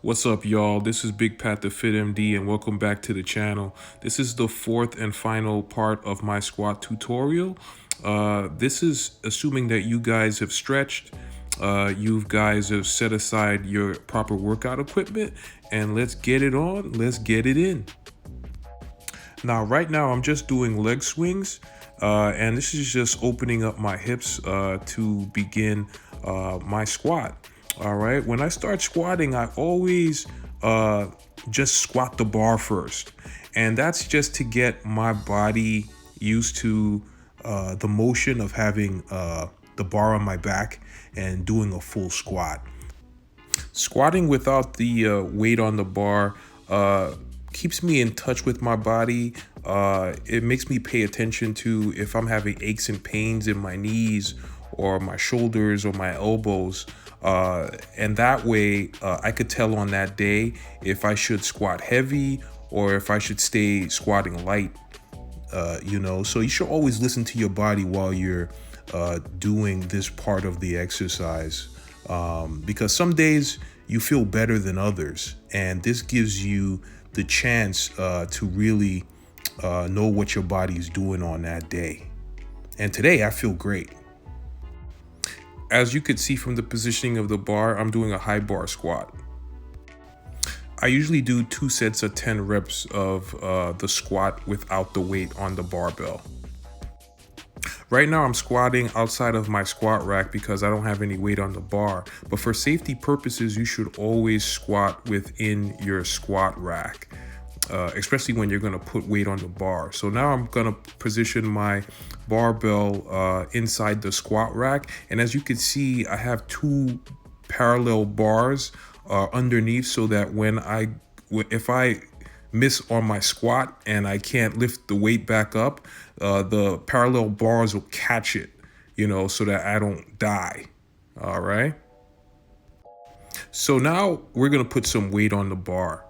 What's up, y'all? This is Big Pat the Fit MD, and welcome back to the channel. This is the fourth and final part of my squat tutorial. This is assuming that you guys have stretched, you guys have set aside your proper workout equipment, and let's get it on, let's get it in. Now, right now, I'm just doing leg swings, and this is just opening up my hips to begin my squat. All right, when I start squatting, I always just squat the bar first, and that's just to get my body used to the motion of having the bar on my back and doing a full squat. Squatting without the weight on the bar keeps me in touch with my body. It makes me pay attention to if I'm having aches and pains in my knees or my shoulders or my elbows. And that way I could tell on that day if I should squat heavy or if I should stay squatting light. So you should always listen to your body while you're doing this part of the exercise, because some days you feel better than others, and this gives you the chance to really know what your body is doing on that day. And today I feel great. As you could see from the positioning of the bar, I'm doing a high bar squat. I usually do 2 sets of 10 reps of the squat without the weight on the barbell. Right now I'm squatting outside of my squat rack because I don't have any weight on the bar. But for safety purposes, you should always squat within your squat rack, especially when you're gonna put weight on the bar. So now I'm gonna position my barbell inside the squat rack. And as you can see, I have 2 parallel bars underneath, so that if I miss on my squat and I can't lift the weight back up, the parallel bars will catch it, so that I don't die. All right. So now we're gonna put some weight on the bar.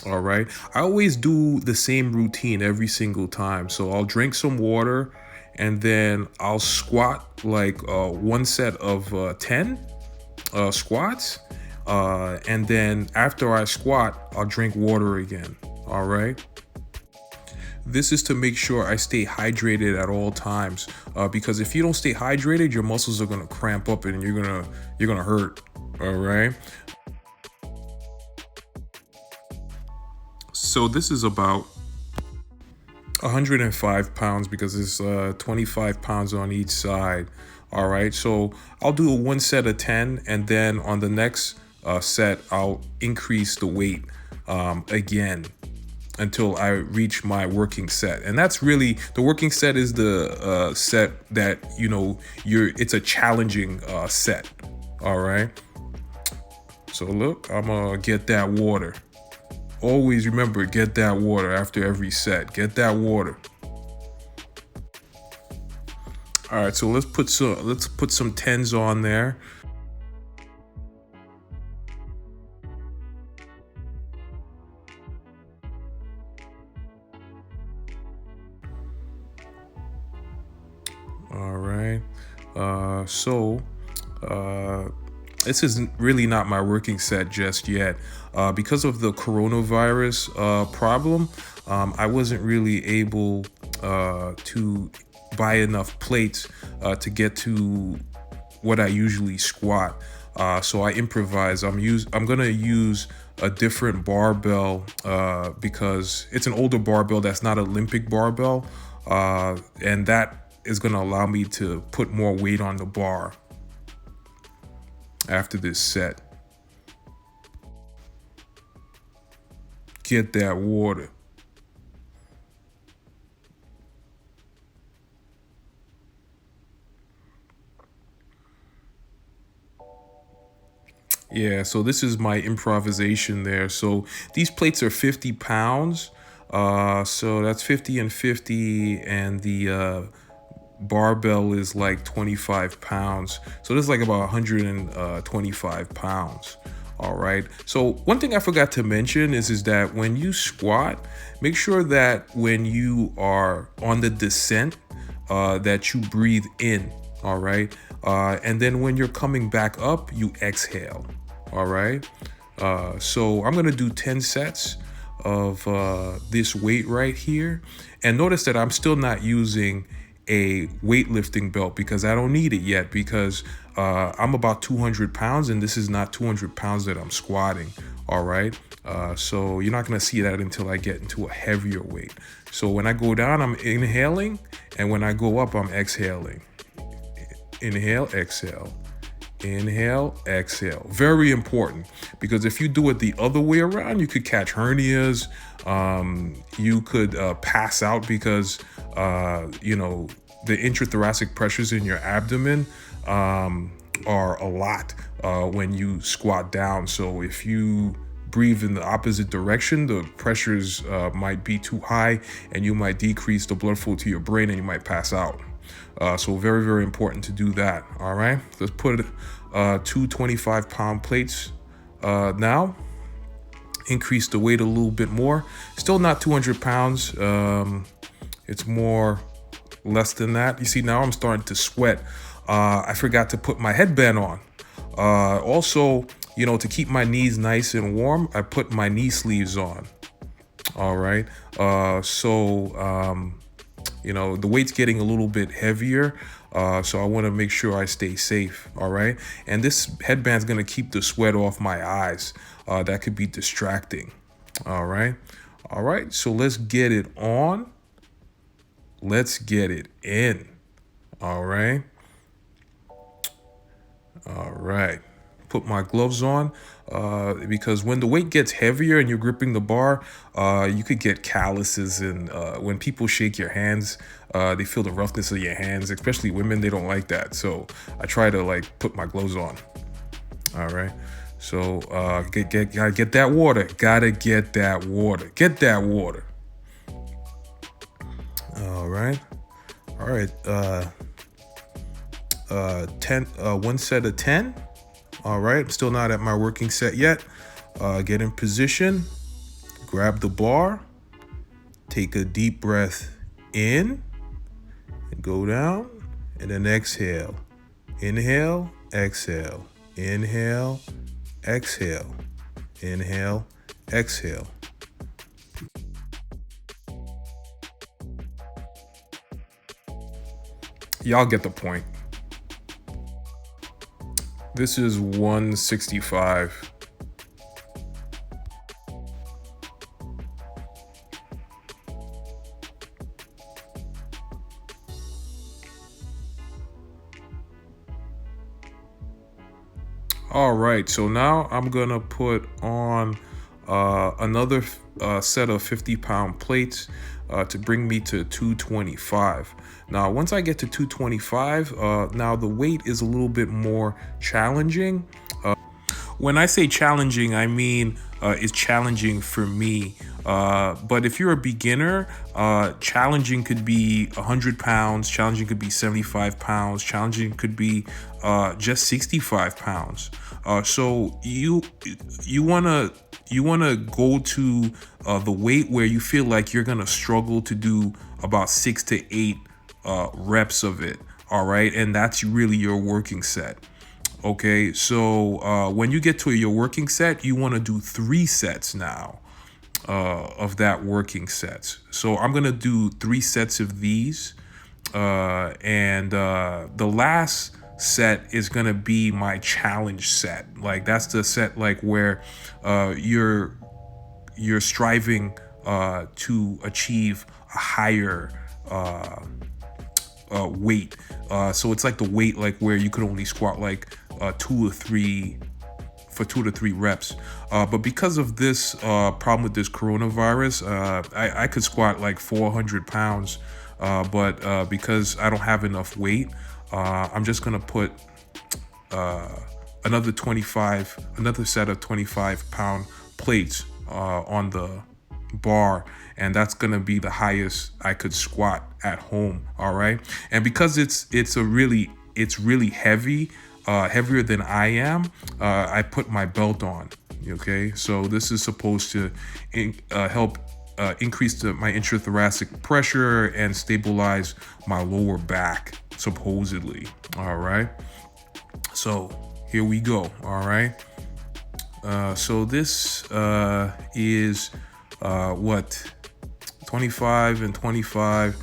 All right. I always do the same routine every single time. So I'll drink some water and then I'll squat like one set of 10 squats. And then after I squat, I'll drink water again. All right. This is to make sure I stay hydrated at all times, because if you don't stay hydrated, your muscles are gonna cramp up and you're gonna hurt. All right. So this is about 105 pounds because it's 25 pounds on each side. All right. So I'll do a 1 set of 10, and then on the next set, I'll increase the weight again until I reach my working set. And that's really, the working set is the set that, it's a challenging set. All right. So look, I'm gonna get that water. Always remember, get that water after every set. Get that water. All right, so let's put some 10s on there. All right. This is really not my working set just yet. Because of the coronavirus problem, I wasn't really able to buy enough plates to get to what I usually squat. So I improvise. I'm gonna use a different barbell because it's an older barbell that's not Olympic barbell, and that is gonna allow me to put more weight on the bar after this set. Get that water. Yeah, so this is my improvisation there. So these plates are 50 pounds. So that's 50 and 50, and the barbell is like 25 pounds. So this is like about 125 pounds. All right. So one thing I forgot to mention is that when you squat, make sure that when you are on the descent, that you breathe in. All right. And then when you're coming back up, you exhale. All right. So I'm gonna do 10 sets of this weight right here. And notice that I'm still not using a weightlifting belt because I don't need it yet, because I'm about 200 pounds and this is not 200 pounds that I'm squatting. All right. So you're not going to see that until I get into a heavier weight. So when I go down, I'm inhaling, and when I go up, I'm exhaling. Inhale, exhale. Inhale, exhale. Very important, because if you do it the other way around, you could catch hernias. You could pass out because, the intrathoracic pressures in your abdomen are a lot when you squat down. So if you breathe in the opposite direction, the pressures might be too high and you might decrease the blood flow to your brain and you might pass out. So very, very important to do that. All right, let's put two 25-pound plates now. Increase the weight a little bit more. Still not 200 pounds. It's more less than that. You see, now I'm starting to sweat. I forgot to put my headband on. Also, to keep my knees nice and warm, I put my knee sleeves on. All right. The weight's getting a little bit heavier. So I want to make sure I stay safe. All right. And this headband's going to keep the sweat off my eyes. That could be distracting. All right. All right. So let's get it on. Let's get it in. All right. All right. Put my gloves on because when the weight gets heavier and you're gripping the bar, you could get calluses. And when people shake your hands, they feel the roughness of your hands, especially women. They don't like that. So I try to put my gloves on. All right. So gotta get that water. Gotta get that water. Get that water. All right. All right. 1 set of 10. All right. I'm still not at my working set yet. Get in position. Grab the bar. Take a deep breath in. And go down. And then exhale. Inhale. Exhale. Inhale. Exhale. Inhale. Exhale. Y'all get the point. This is 165. All right, so now I'm gonna put on another set of 50-pound plates to bring me to 225. Now, once I get to 225, now the weight is a little bit more challenging. When I say challenging, I mean it's challenging for me. But if you're a beginner, challenging could be 100 pounds, challenging could be 75 pounds, challenging could be just 65 pounds. So you wanna go to the weight where you feel like you're gonna struggle to do about 6 to 8 reps of it. All right, and that's really your working set. Okay, so when you get to your working set, you want to do 3 sets now of that working sets. So I'm gonna do 3 sets of these, and the last set is gonna be my challenge set. That's the set where you're striving to achieve a higher weight. So it's the weight where you could only squat 2 or 3 for 2 to 3 reps. But because of this problem with this coronavirus, I could squat 400 pounds. But because I don't have enough weight, I'm just gonna put another set of 25-pound plates on the bar, and that's gonna be the highest I could squat at home. All right, and because it's really heavy, heavier than I am, I put my belt on. Okay, so this is supposed to help increase my intrathoracic pressure and stabilize my lower back, supposedly. All right, so here we go. All right, So this is what, 25 and 25.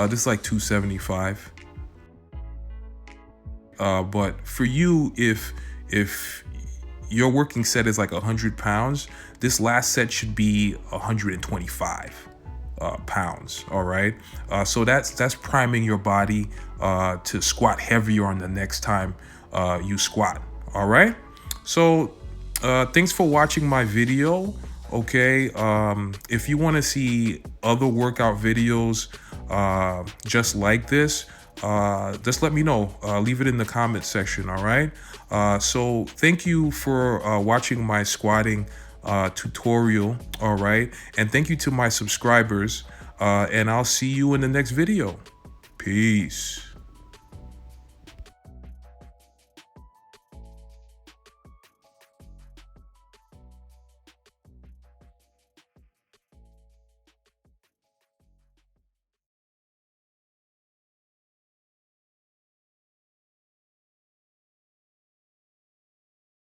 This is like 275. But for you, if your working set is like 100 pounds, this last set should be 125 pounds. All right. So that's priming your body to squat heavier on the next time you squat. All right. So thanks for watching my video. Okay. If you want to see other workout videos just like this, just let me know. Leave it in the comment section. All right. So thank you for watching my squatting tutorial. All right. And thank you to my subscribers. And I'll see you in the next video. Peace.